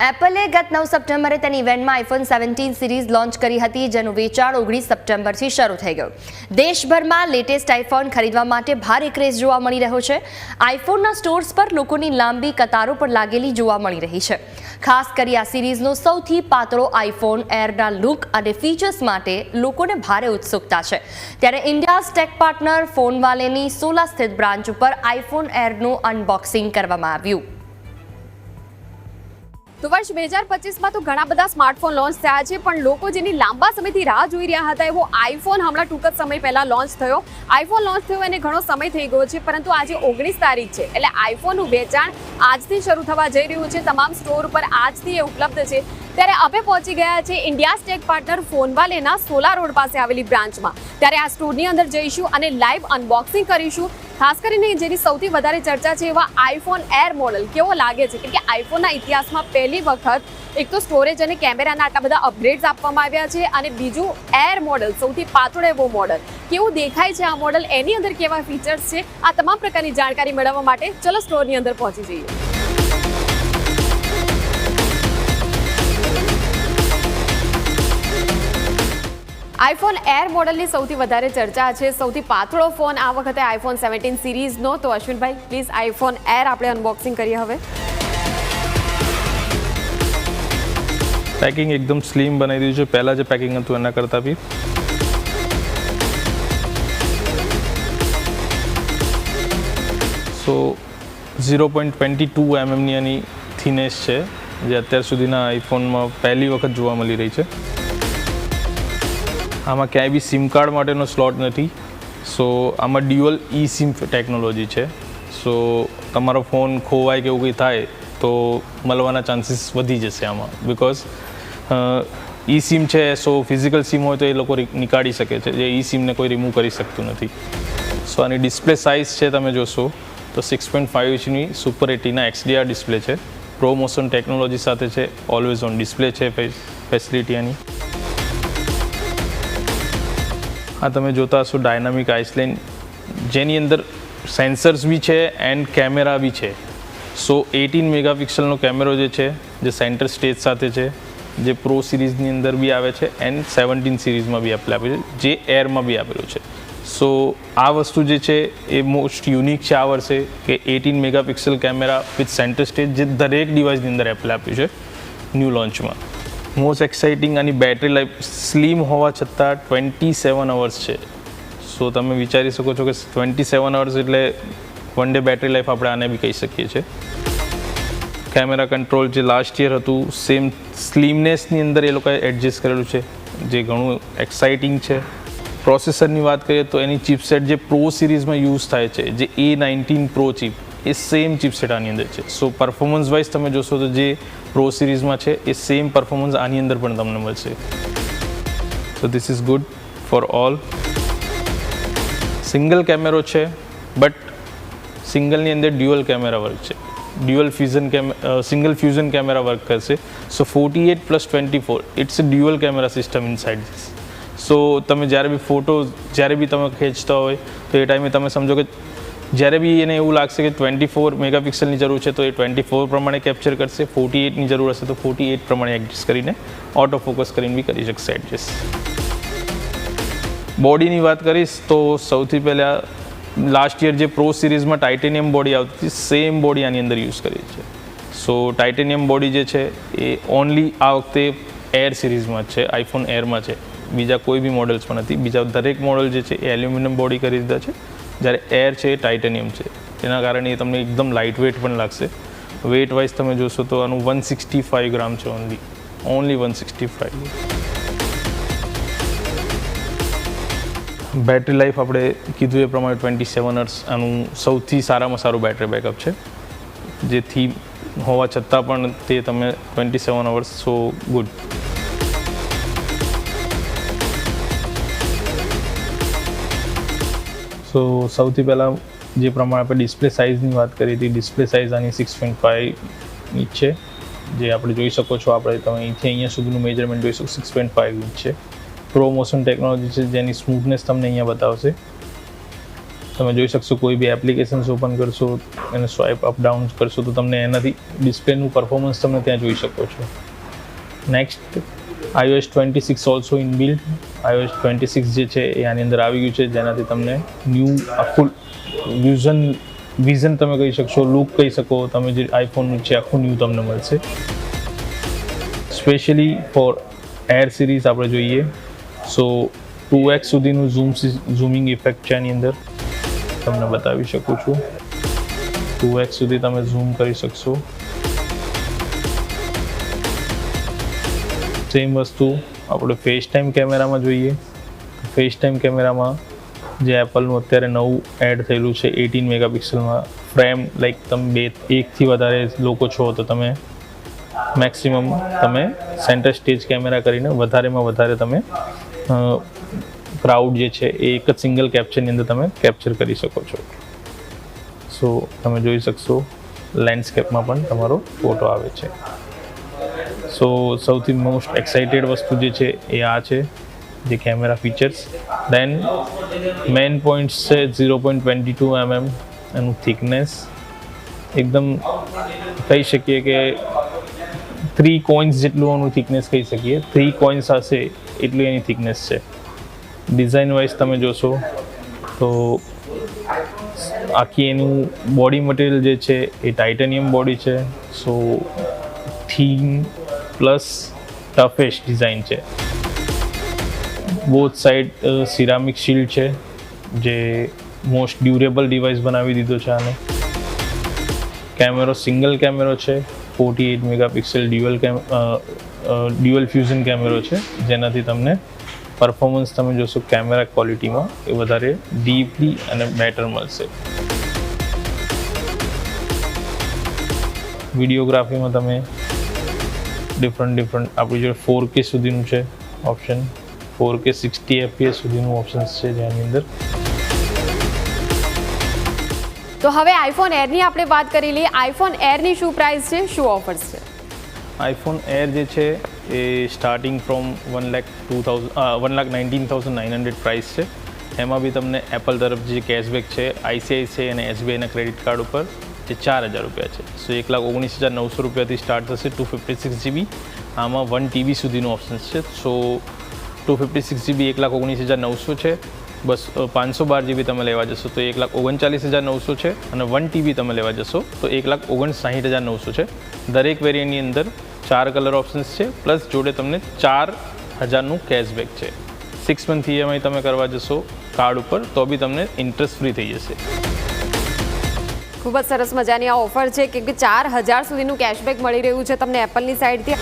એપલે ગત 9 સપ્ટેમ્બરે તેની ઇવેન્ટમાં આઈફોન 17 સિરીઝ લોન્ચ કરી હતી, જેનું વેચાણ 19 સપ્ટેમ્બરથી શરૂ થઈ ગયું. દેશભરમાં લેટેસ્ટ આઈફોન ખરીદવા માટે ભારે ક્રેઝ જોવા મળી રહ્યો છે. આઈફોનના સ્ટોર્સ પર લોકોની લાંબી કતારો પણ લાગેલી જોવા મળી રહી છે. ખાસ કરી આ સિરીઝનો સૌથી પાતળો આઈફોન એરના લુક અને ફીચર્સ માટે લોકોને ભારે ઉત્સુકતા છે. ત્યારે ઇન્ડિયાઝ ટેક પાર્ટનર ફોનવાલેની સોલા સ્થિત બ્રાન્ચ ઉપર આઈફોન એરનું અનબોક્સિંગ કરવામાં આવ્યું. તો વર્ષ 2025માં તો ઘણા બધા સ્માર્ટફોન લોન્ચ થયા છે, પણ લોકો જેની લાંબા સમયથી રાહ જોઈ રહ્યા હતા એવો આઈફોન હમણાં ટૂંક જ સમય પહેલા લોન્ચ થયો. આઈફોન લોન્ચ થયો એને ઘણો સમય થઈ ગયો છે, પરંતુ આજે 19 તારીખ છે એટલે આઈફોનનું વેચાણ આજથી શરૂ થવા જઈ રહ્યું છે. તમામ સ્ટોર ઉપર આજથી એ ઉપલબ્ધ છે. ત્યારે અમે પહોંચી ગયા છે ઇન્ડિયાઝ ટેક પાર્ટનર ફોનવાલેના સોલા રોડ પાસે આવેલી બ્રાન્ચમાં. ત્યારે આ સ્ટોરની અંદર જઈશું અને લાઈવ અનબોક્સિંગ કરીશું. ખાસ કરીને જેની સૌથી વધારે ચર્ચા છે એવા આઈફોન એર મોડલ કેવો લાગે છે, કેમ કે આઈફોનના ઇતિહાસમાં પહેલી વખત એક તો સ્ટોરેજ અને કેમેરાના આટલા બધા અપગ્રેડ્સ આપવામાં આવ્યા છે, અને બીજું એર મોડલ સૌથી પાતળો એવો મોડલ. કેવું દેખાય છે આ મોડલ, એની અંદર કેવા ફીચર્સ છે, આ તમામ પ્રકારની જાણકારી મેળવવા માટે ચલો સ્ટોરની અંદર પહોંચી જઈએ. આઈફોન એર મોડલની સૌથી વધારે ચર્ચા છે. સૌથી પાતળો ફોન આ વખતે આઈફોન 17 સિરીઝનો. તો અશ્વિનભાઈ પ્લીઝ આઈફોન એર આપણે અનબોક્સિંગ કરીએ હવે. પેકિંગ એકદમ સ્લિમ બનાવી દીધું છે પહેલાં જે પેકિંગ હતું એના કરતાં બી. સો 0.22 mm એની થિનેસ છે, જે અત્યાર સુધીના આઈફોનમાં પહેલી વખત જોવા મળી રહી છે. આમાં ક્યાંય બી સિમ કાર્ડ માટેનો સ્લોટ નથી. સો આમાં ડ્યુઅલ ઈ સિમ ટેકનોલોજી છે. સો તમારો ફોન ખોવાય કે એવું કંઈ થાય તો મળવાના ચાન્સીસ વધી જશે આમાં, બિકોઝ ઈ સિમ છે. સો ફિઝિકલ સિમ હોય તો એ લોકો નીકાળી શકે છે, જે ઈ સિમને કોઈ રિમૂવ કરી શકતું નથી. સો આની ડિસ્પ્લે સાઇઝ છે, તમે જોશો તો 6.5 ઇંચની સુપર રેટિના XDR ડિસ્પ્લે છે. પ્રો મોશન ટેકનોલોજી સાથે છે. ઓલવેઝ ઓન ડિસ્પ્લે છે ફેસિલિટી આની. આ તમે જોતા હશો ડાયનામિક આઇસલેન્ડ, જેની અંદર સેન્સર્સ બી છે એન્ડ કેમેરા બી છે. સો 18 મેગાપિક્સલનો કેમેરો જે છે, જે સેન્ટર સ્ટેજ સાથે છે, જે પ્રો સિરીઝની અંદર બી આવે છે એન્ડ 17 સિરીઝમાં બી આપેલું છે, જે એરમાં બી આપેલું છે. સો આ વસ્તુ જે છે એ મોસ્ટ યુનિક છે આ વર્ષે, કે 18 megapixel camera with centre stage, જે દરેક ડિવાઇસની અંદર એપલ આપ્યું છે ન્યૂ લોન્ચમાં. મોસ્ટ એક્સાઇટિંગ આની બેટરી લાઈફ સ્લિમ હોવા છતાં 27 અવર્સ છે. સો તમે વિચારી શકો છો કે 27 અવર્સ એટલે વન ડે બેટરી લાઈફ આપણે આને બી કહી શકીએ છીએ. કેમેરા કંટ્રોલ જે લાસ્ટ યર હતું સેમ સ્લિમનેસની અંદર એ લોકોએ એડજસ્ટ કરેલું છે, જે ઘણું એક્સાઇટિંગ છે. પ્રોસેસરની વાત કરીએ તો એની ચિપસેટ જે પ્રો સિરીઝમાં યુઝ થાય છે, જે A19 પ્રો ચિપ, એ સેમ ચિપસેટ આની અંદર છે. સો પરફોર્મન્સ વાઇઝ તમે જોશો તો જે પ્રો સિરીઝમાં છે એ સેમ પરફોર્મન્સ આની અંદર પણ તમને મળશે. So this is good for all. Single કેમેરો છે, બટ સિંગલની અંદર ડ્યુઅલ કેમેરા વર્ક છે. સિંગલ ફ્યુઝન કેમેરા વર્ક કરશે. So 48 + 24 it's a dual camera system inside this. So તમે જ્યારે બી ફોટો જ્યારે બી તમે ખેંચતા હોય તો એ ટાઈમે તમે સમજો કે જ્યારે બી એને એવું લાગશે કે 24 મેગાપિક્સલની જરૂર છે તો એ 24 પ્રમાણે કેપ્ચર કરશે, 48ની જરૂર હશે તો 48 પ્રમાણે એડજસ્ટ કરીને ઓટો ફોકસ કરીને બી કરી શકશે એડજસ્ટ. બોડીની વાત કરીશ તો સૌથી પહેલાં લાસ્ટ યર જે પ્રો સિરીઝમાં ટાઇટેનિયમ બોડી આવતી હતી, સેમ બોડી આની અંદર યુઝ કરી છે. સો ટાઇટેનિયમ બોડી જે છે એ ઓનલી આ વખતે એર સિરીઝમાં જ છે, આઈફોન એરમાં છે, બીજા કોઈ બી મોડલ્સમાં નથી. બીજા દરેક મોડલ જે છે એ એલ્યુમિનિયમ બોડી કરી દીધા છે, જ્યારે એર છે એ ટાઇટેનિયમ છે. તેના કારણે એ તમને એકદમ લાઇટ વેટ પણ લાગશે. વેટ વાઇઝ તમે જોશો તો આનું 165 ગ્રામ છે, ઓનલી 165. બેટરી લાઈફ આપણે કીધું એ પ્રમાણે 27 અવર્સ આનું સૌથી સારામાં સારું બેટરી બેકઅપ છે, જેથી હોવા છતાં પણ તે તમે 27 અવર્સ. સો ગુડ. સો સૌથી પહેલાં જે પ્રમાણે આપણે ડિસ્પ્લે સાઇઝની વાત કરી હતી, ડિસ્પ્લે સાઇઝ આની 6.5 ઇંચ છે, જે આપણે જોઈ શકો છો. આપણે તમે અહીંથી અહીંયા સુધીનું મેજરમેન્ટ જોઈ શકો, 6.5 ઇંચ છે. પ્રો મોશન ટેકનોલોજી છે, જેની સ્મૂથનેસ તમને અહીંયા બતાવશે. તમે જોઈ શકશો કોઈ બી એપ્લિકેશન્સ ઓપન કરશો અને સ્વાઇપ અપ ડાઉન કરશો તો તમને એનાથી ડિસ્પ્લેનું પરફોર્મન્સ તમે ત્યાં જોઈ શકો છો. Next iOS 26 also inbuilt. iOS 26 જે છે એ આની અંદર આવી ગયું છે, જેનાથી તમને ન્યૂ આખું વિઝન તમે કહી શકશો, લુક કહી શકો, તમે જે આઈફોનનું છે આખું ન્યૂ તમને મળશે. સ્પેશિયલી ફોર એર સિરીઝ આપણે જોઈએ સો 2x સુધીનું ઝૂમિંગ ઇફેક્ટ છે આની અંદર, તમને બતાવી શકું છું. 2x સુધી તમે ઝૂમ કરી શકશો. સેમ વસ્તુ આપણે ફેસ ટાઈમ કેમેરામાં જોઈએ. ફેસ ટાઈમ કેમેરામાં જે એપલનું અત્યારે નવું એડ થયેલું છે 18 મેગાપિક્સલમાં ફ્રેમ, લાઈક તમે એકથી વધારે લોકો છો તો તમે મેક્સિમમ તમે સેન્ટર સ્ટેજ કેમેરા કરીને વધારેમાં વધારે તમે ક્રાઉડ જે છે એ એક જ સિંગલ કેપ્ચરની અંદર તમે કેપ્ચર કરી શકો છો. સો તમે જોઈ શકશો લેન્ડસ્કેપમાં પણ તમારો ફોટો આવે છે. સો સૌથી મોસ્ટ એક્સાઇટેડ વસ્તુ જે છે એ આ છે, જે કેમેરા ફીચર્સ. દેન મેઇન પોઈન્ટ્સ છે 0.22 mm એનું થિકનેસ, એકદમ કહી શકીએ કે 3 કોઇન્સ જેટલું એનું થિકનેસ કહી શકીએ. 3 કોઇન્સ હશે એટલી એની થિકનેસ છે. ડિઝાઇન વાઇઝ તમે જોશો તો આખી એનું બોડી મટીરિયલ જે છે એ ટાઇટેનિયમ બોડી છે. સો થીન પ્લસ ટફેસ્ટ ડિઝાઇન છે. બોથ સાઈડ સિરામિક શીલ્ડ છે, જે મોસ્ટ ડ્યુરેબલ ડિવાઇસ બનાવી દીધો છે આને. કેમેરો સિંગલ કેમેરો છે, 48 મેગાપિક્સલ ડ્યુઅલ ફ્યુઝન કેમેરો છે, જેનાથી તમને પરફોર્મન્સ તમે જોશો કેમેરા ક્વોલિટીમાં એ વધારે ડીપલી અને બેટર મળશે. વિડીયોગ્રાફીમાં તમે ડિફરન્ટ આપણી જોડે 4K સુધીનું છે ઓપ્શન, 4K 60 FPS સુધીનું ઓપ્શન્સ છે જેની અંદર. તો હવે આઈફોન એરની આપણે વાત કરી લઈએ. આઈફોન એરની શું પ્રાઇસ છે, શું ઓફર્સ છે? આઈફોન એર જે છે એ સ્ટાર્ટિંગ ફ્રોમ 1,19,900 પ્રાઇસ છે. એમાં બી તમને એપલ તરફથી જે કેશબેક છે ICICI અને SBIના ક્રેડિટ કાર્ડ ઉપર જે 4,000 રૂપિયા છે. સો 1,19,900 રૂપિયાથી સ્ટાર્ટ થશે 256 GB. આમાં 1 TB સુધીનું ઓપ્શન્સ છે. સો 256 GB 1,19,900 છે. બસ 512 GB તમે લેવા જશો તો 1,39,900 છે, અને 1 TB તમે લેવા જશો તો 1,59,900 છે. દરેક વેરિયન્ટની અંદર 4 કલર ઓપ્શન્સ છે, પ્લસ જોડે તમને 4,000નું કેશબેક છે. 6 મંથ EMI તમે કરવા જશો કાર્ડ ઉપર તો બી તમને ઇન્ટરેસ્ટ ફ્રી થઈ જશે. ખૂબ જ સરસ મજાની આ ઓફર છે કે 4,000 સુધીનું કેશબેક મળી રહ્યું છે તમને એપલની સાઈડથી.